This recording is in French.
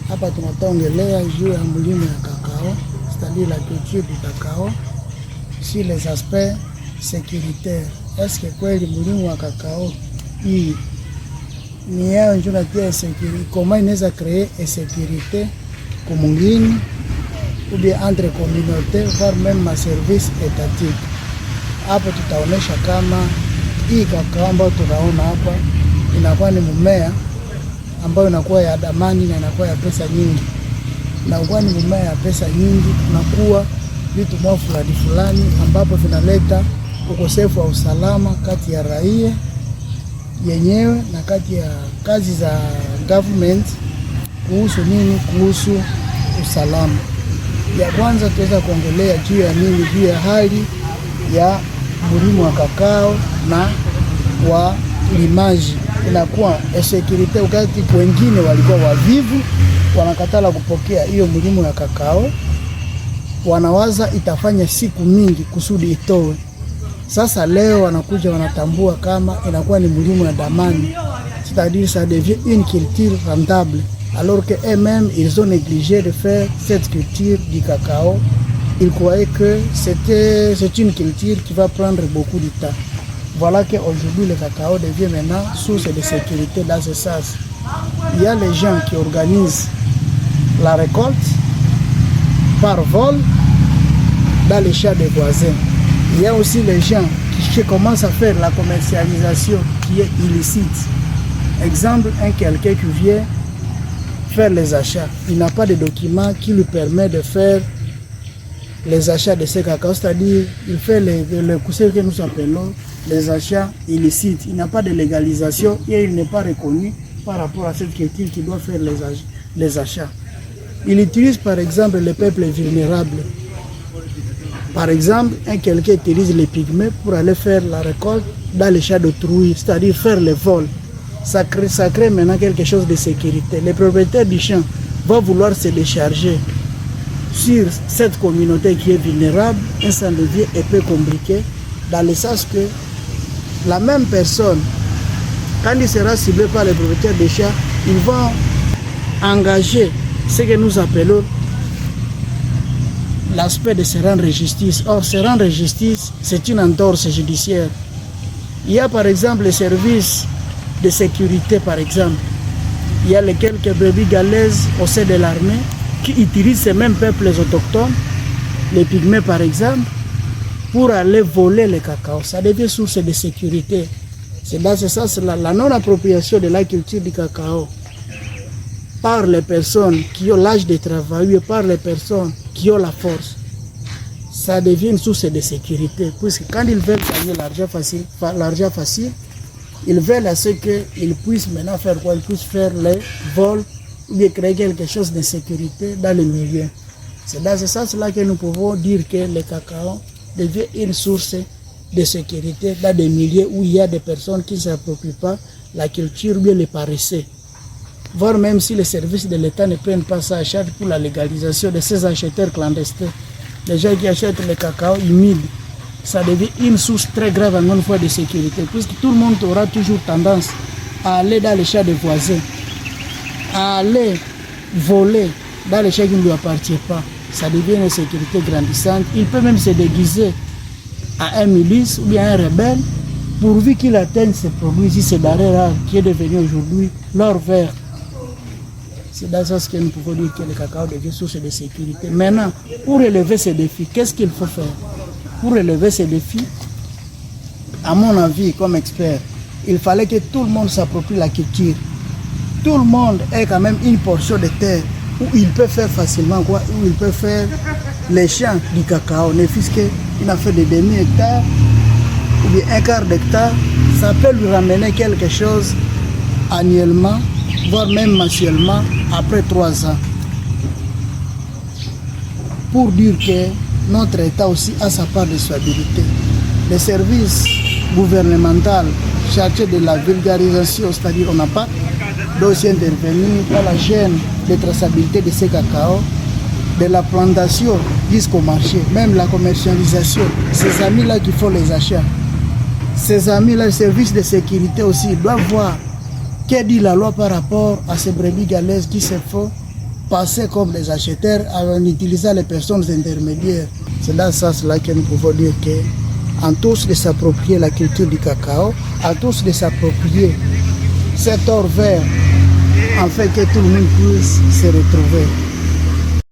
Hapa tunatongelea juu ya mlimo ya kakao, c'est-à-dire la culture du cacao, sur les aspects sécuritaires. Est-ce que kweli mlimo wa kakao hii ni yao njoo na pia sécurité, comment inaweza créer sécurité kwa mwingine ou bien entre communauté voire même ma service étatique. Hapo tutaonesha kama hii kakao ambayo tunaona hapa inakuwa ni mmea ambayo inakuwa ya damani na inakuwa ya pesa nyingi. Na kwa ni mmea ya pesa nyingi, tunakuwa vitu mwa fulani ambapo vinaleta ukosefu wa usalama kati ya raia yenyewe na kati ya kazi za government kuhusu nini, kuhusu usalama. Ya kwanza tuweza kuongelea juu ya nini, juu ya hali ya mlimo wa kakao na wa limaji. Inakuwa insecurity wakati wengine walikuwa wavivu, wanakatala kupokea hiyo mlimo ya kakao, wanawaza itafanya siku mingi kusudi itoe. Sasa leo wanakuja wanatambua kama inakuwa ni mlimo ya damani, c'est-à-dire ça devient une culture rentable, alors que eux-mêmes ils ont négligé de faire cette culture du cacao. Ils croyaient que c'est une culture qui va prendre beaucoup de temps. Voilà qu'aujourd'hui le cacao devient maintenant source de sécurité dans ce sens. Il y a les gens qui organisent la récolte par vol dans les champs des voisins. Il y a aussi les gens qui commencent à faire la commercialisation qui est illicite. Exemple, quelqu'un qui vient faire les achats, il n'a pas de document qui lui permet de faire les achats de ces cacao, c'est-à-dire il fait ce que nous appelons les achats illicites. Il n'a pas de légalisation et il n'est pas reconnu par rapport à cette culture qui doit faire les achats. Il utilise par exemple les peuples vulnérables. Par exemple, quelqu'un utilise les pygmées pour aller faire la récolte dans les champs d'autrui, c'est-à-dire faire le vol. Ça crée maintenant quelque chose de sécurité. Les propriétaires du champ vont vouloir se décharger sur cette communauté qui est vulnérable, et ça devient un peu compliqué, dans le sens que la même personne, quand il sera ciblé par les propriétaires des champs, ils vont engager ce que nous appelons l'aspect de se rendre justice. Or, se rendre justice, c'est une entorse judiciaire. Il y a par exemple les services de sécurité, par exemple. Il y a les quelques brebis galaises au sein de l'armée qui utilisent ces mêmes peuples autochtones, les pygmées par exemple, pour aller voler le cacao. Ça devient source de sécurité. C'est dans ce sens la non-appropriation de la culture du cacao par les personnes qui ont l'âge de travailler, par les personnes qui ont la force. Ça devient une source de sécurité, puisque quand ils veulent gagner l'argent facile, ils veulent à ce qu'ils puissent maintenant faire quoi? Ils puissent faire les vols ou bien créer quelque chose de sécurité dans le milieu. C'est dans ce sens-là que nous pouvons dire que le cacao devient une source de sécurité dans des milieux où il y a des personnes qui ne s'approprient pas la culture ou bien les paresseux. Voire même si les services de l'État ne prennent pas ça à charge pour la légalisation de ces acheteurs clandestins. Les gens qui achètent le cacao humide, ça devient une source très grave encore une fois de sécurité, puisque tout le monde aura toujours tendance à aller dans les champs des voisins, à aller voler dans les champs qui ne lui appartiennent pas. Ça devient une sécurité grandissante. Il peut même se déguiser à un milice ou bien un rebelle, pourvu qu'il atteigne ce produit, si c'est denrée rare qui est devenu aujourd'hui l'or vert. C'est dans ça que nous pouvons dire que le cacao devient source de sécurité. Maintenant, pour relever ces défis, qu'est-ce qu'il faut faire? Pour relever ces défis, à mon avis, comme expert, il fallait que tout le monde s'approprie la culture. Tout le monde ait quand même une portion de terre où il peut faire facilement quoi, où il peut faire les champs du cacao. Ne fût-ce qu'il a fait des demi-hectares ou bien un quart d'hectare, ça peut lui ramener quelque chose annuellement, voire même mensuellement, après 3 ans. Pour dire que notre État aussi a sa part de stabilité. Les services gouvernementaux chargés de la vulgarisation, c'est-à-dire on n'a pas doit intervenir dans la chaîne de traçabilité de ces cacao, de la plantation jusqu'au marché, même la commercialisation. Ces amis-là qui font les achats, ces amis-là, les services de sécurité aussi, doivent voir que dit la loi par rapport à ces brebis galaises qui se font passer comme des acheteurs en utilisant les personnes intermédiaires. C'est dans ce sens-là que nous pouvons dire qu'en tous de s'approprier la culture du cacao, en tous de s'approprier cet or vert, afin que tout le monde puisse se retrouver.